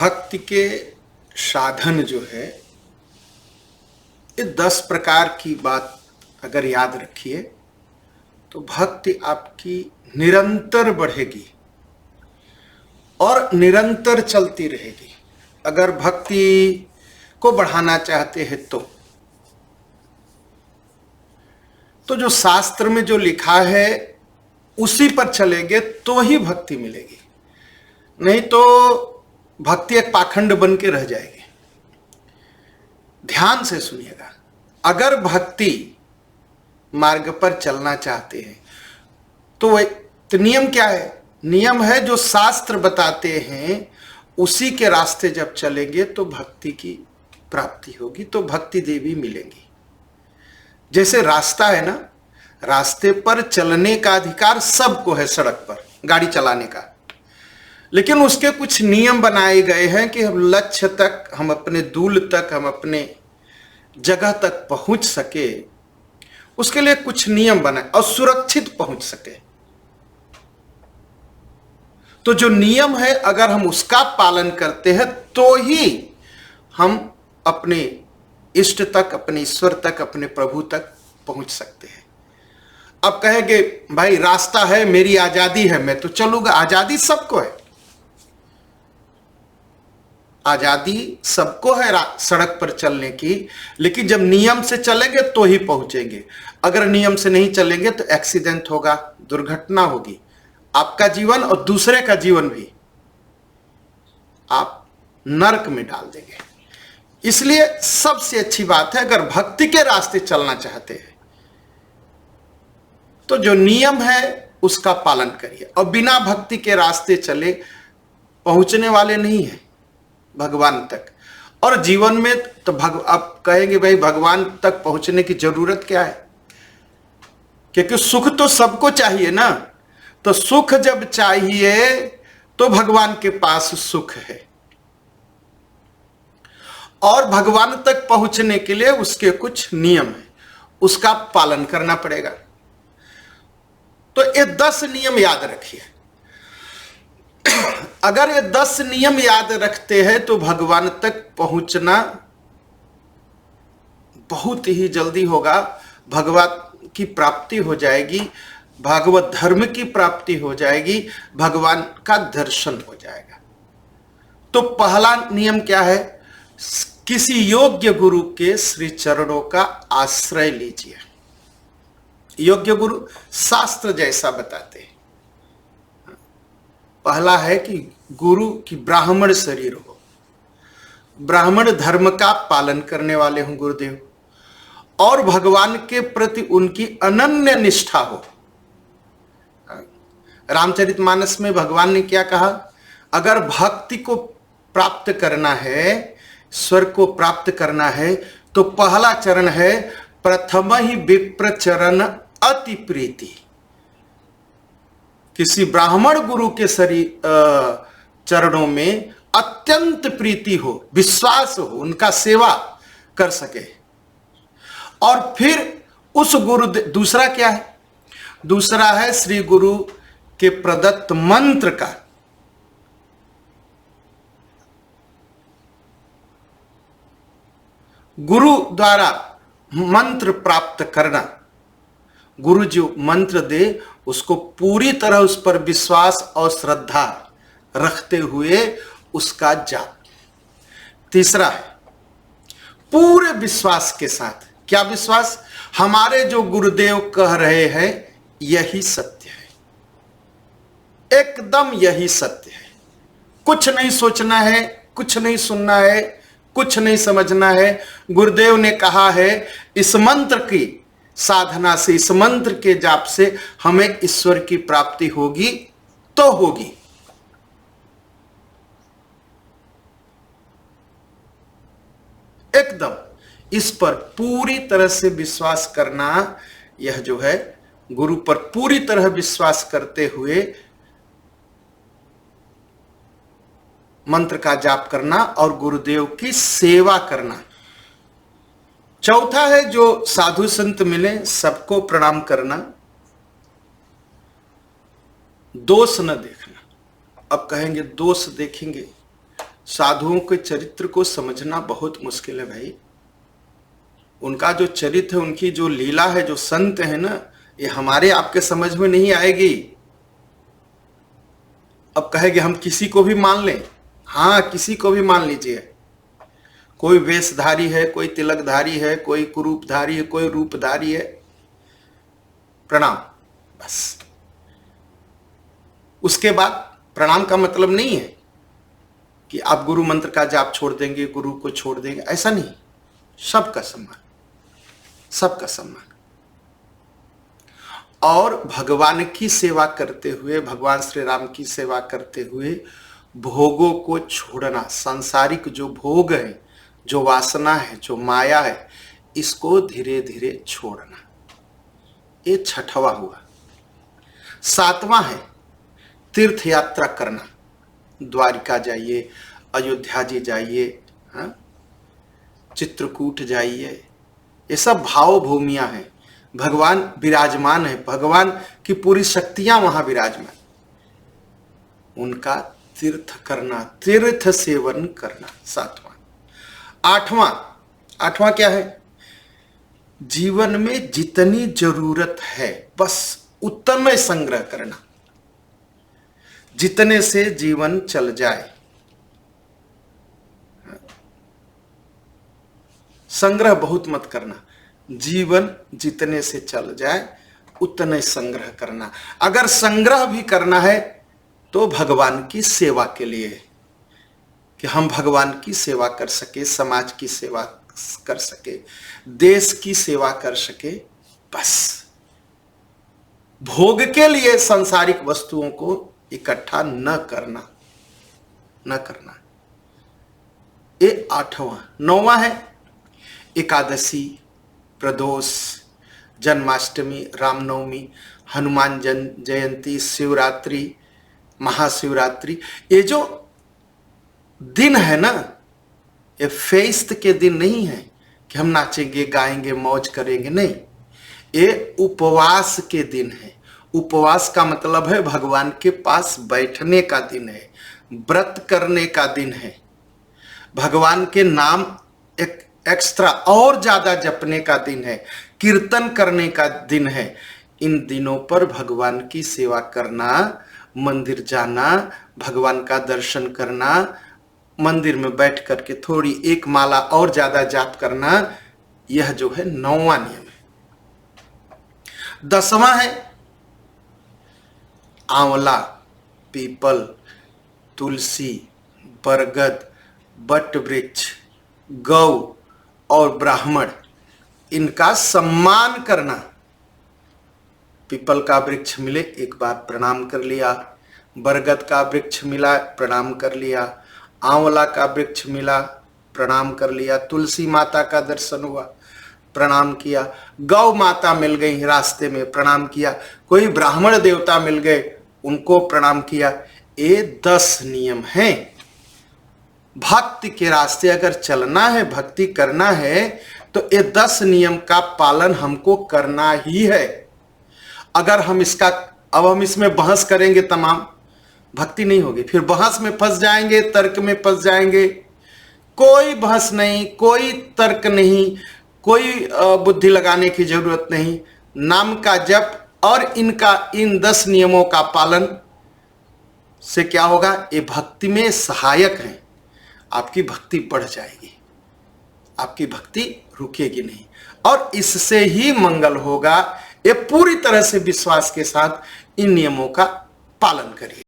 भक्ति के साधन जो है ये 10 प्रकार की बात अगर याद रखिए तो भक्ति आपकी निरंतर बढ़ेगी और निरंतर चलती रहेगी। अगर भक्ति को बढ़ाना चाहते हैं तो जो शास्त्र में जो लिखा है उसी पर चलेंगे तो ही भक्ति मिलेगी, नहीं तो भक्ति एक पाखंड बन के रह जाएगी। ध्यान से सुनिएगा, अगर भक्ति मार्ग पर चलना चाहते हैं तो नियम क्या है? नियम है जो शास्त्र बताते हैं उसी के रास्ते जब चलेंगे तो भक्ति की प्राप्ति होगी, तो भक्ति देवी मिलेंगी। जैसे रास्ता है ना, रास्ते पर चलने का अधिकार सबको है, सड़क पर गाड़ी चलाने का, लेकिन उसके कुछ नियम बनाए गए हैं कि हम लक्ष्य तक, हम अपने दूल तक, हम अपने जगह तक पहुंच सके, उसके लिए कुछ नियम बनाए और सुरक्षित पहुंच सके। तो जो नियम है अगर हम उसका पालन करते हैं तो ही हम अपने इष्ट तक, अपने ईश्वर तक, अपने प्रभु तक पहुंच सकते हैं। अब कहेंगे भाई रास्ता है, मेरी आजादी है, मैं तो चलूंगा। आजादी सबको है, आजादी सबको है सड़क पर चलने की, लेकिन जब नियम से चलेंगे तो ही पहुंचेंगे। अगर नियम से नहीं चलेंगे तो एक्सीडेंट होगा, दुर्घटना होगी, आपका जीवन और दूसरे का जीवन भी आप नरक में डाल देंगे। इसलिए सबसे अच्छी बात है, अगर भक्ति के रास्ते चलना चाहते हैं तो जो नियम है उसका पालन करिए, और बिना भक्ति के रास्ते चले पहुंचने वाले नहीं है भगवान तक। और जीवन में तो आप कहेंगे भाई भगवान तक पहुंचने की जरूरत क्या है? क्योंकि सुख तो सबको चाहिए ना, तो सुख जब चाहिए तो भगवान के पास सुख है, और भगवान तक पहुंचने के लिए उसके कुछ नियम है, उसका पालन करना पड़ेगा। तो ये 10 नियम याद रखिए। अगर ये 10 नियम याद रखते हैं तो भगवान तक पहुंचना बहुत ही जल्दी होगा, भगवत की प्राप्ति हो जाएगी, भागवत धर्म की प्राप्ति हो जाएगी, भगवान का दर्शन हो जाएगा। तो पहला नियम क्या है? किसी योग्य गुरु के श्री चरणों का आश्रय लीजिए। योग्य गुरु शास्त्र जैसा बताते हैं। पहला है कि गुरु की ब्राह्मण शरीर हो, ब्राह्मण धर्म का पालन करने वाले हों गुरुदेव, और भगवान के प्रति उनकी अनन्य निष्ठा हो। रामचरितमानस में भगवान ने क्या कहा? अगर भक्ति को प्राप्त करना है, स्वर को प्राप्त करना है, तो पहला चरण है प्रथम ही विप्र चरण अति प्रीति। किसी ब्राह्मण गुरु के चरणों में अत्यंत प्रीति हो, विश्वास हो, उनका सेवा कर सके। और फिर उस गुरु, दूसरा क्या है? दूसरा है श्री गुरु के प्रदत्त मंत्र का गुरु द्वारा मंत्र प्राप्त करना। गुरु जो मंत्र दे उसको पूरी तरह उस पर विश्वास और श्रद्धा रखते हुए उसका जाप। तीसरा है पूरे विश्वास के साथ। क्या विश्वास? हमारे जो गुरुदेव कह रहे हैं यही सत्य है, एकदम यही सत्य है, कुछ नहीं सोचना है, कुछ नहीं सुनना है, कुछ नहीं समझना है। गुरुदेव ने कहा है इस मंत्र की साधना से, इस मंत्र के जाप से हमें ईश्वर की प्राप्ति होगी तो होगी। एकदम इस पर पूरी तरह से विश्वास करना, यह जो है गुरु पर पूरी तरह विश्वास करते हुए मंत्र का जाप करना और गुरुदेव की सेवा करना। चौथा है जो साधु संत मिले सबको प्रणाम करना, दोष न देखना। अब कहेंगे दोष देखेंगे, साधुओं के चरित्र को समझना बहुत मुश्किल है भाई। उनका जो चरित्र है, उनकी जो लीला है, जो संत है ना, ये हमारे आपके समझ में नहीं आएगी। अब कहेंगे हम किसी को भी मान लें, हाँ किसी को भी मान लीजिए, कोई वेशधारी है, कोई तिलकधारी है, कोई कुरूपधारी है, कोई रूपधारी है, प्रणाम, बस। उसके बाद प्रणाम का मतलब नहीं है कि आप गुरु मंत्र का जाप छोड़ देंगे, गुरु को छोड़ देंगे, ऐसा नहीं। सबका सम्मान, सबका सम्मान। और भगवान की सेवा करते हुए, भगवान श्री राम की सेवा करते हुए भोगों को छोड़ना, सांसारिक जो भोग है, जो वासना है, जो माया है, इसको धीरे धीरे छोड़ना। ये छठवां हुआ। सातवां है तीर्थ यात्रा करना। द्वारिका जाइए, अयोध्या जी जाइए, हाँ, चित्रकूट जाइए, ये सब भाव भूमियां हैं। भगवान विराजमान है, भगवान की पूरी शक्तियां वहां विराजमान, उनका तीर्थ करना, तीर्थ सेवन करना। सातवां। आठवां क्या है? जीवन में जितनी जरूरत है बस उतना संग्रह करना, जितने से जीवन चल जाए। संग्रह बहुत मत करना, जीवन जितने से चल जाए उतने संग्रह करना। अगर संग्रह भी करना है तो भगवान की सेवा के लिए, कि हम भगवान की सेवा कर सके, समाज की सेवा कर सके, देश की सेवा कर सके, बस। भोग के लिए सांसारिक वस्तुओं को इकट्ठा न करना, न करना। ये आठवां। नौवां है एकादशी, प्रदोष, जन्माष्टमी, रामनवमी, हनुमान जयंती, शिवरात्रि, महाशिवरात्रि। ये जो दिन है ना, ये फेस्ट के दिन नहीं है कि हम नाचेंगे, गाएंगे, मौज करेंगे, नहीं। ये उपवास के दिन है। उपवास का मतलब है भगवान के पास बैठने का दिन है, व्रत करने का दिन है, भगवान के नाम एक एक्स्ट्रा और ज्यादा जपने का दिन है, कीर्तन करने का दिन है। इन दिनों पर भगवान की सेवा करना, मंदिर जाना, भगवान का दर्शन करना, मंदिर में बैठ करके थोड़ी एक माला और ज्यादा जाप करना, यह जो है नौवां नियम है। 10वां है आंवला, पीपल, तुलसी, बरगद, बट वृक्ष, गौ और ब्राह्मण, इनका सम्मान करना। पीपल का वृक्ष मिले एक बार प्रणाम कर लिया, बरगद का वृक्ष मिला प्रणाम कर लिया, आंवला का वृक्ष मिला प्रणाम कर लिया, तुलसी माता का दर्शन हुआ प्रणाम किया, गौ माता मिल गई रास्ते में प्रणाम किया, कोई ब्राह्मण देवता मिल गए उनको प्रणाम किया। ये 10 नियम हैं। भक्ति के रास्ते अगर चलना है, भक्ति करना है, तो ये 10 नियम का पालन हमको करना ही है। अगर हम हम इसमें बहस करेंगे तमाम, भक्ति नहीं होगी। फिर बहस में फंस जाएंगे, तर्क में फंस जाएंगे। कोई बहस नहीं, कोई तर्क नहीं, कोई बुद्धि लगाने की जरूरत नहीं। नाम का जप और इन 10 नियमों का पालन से क्या होगा? ये भक्ति में सहायक है। आपकी भक्ति बढ़ जाएगी, आपकी भक्ति रुकेगी नहीं, और इससे ही मंगल होगा। ये पूरी तरह से विश्वास के साथ इन नियमों का पालन करिए।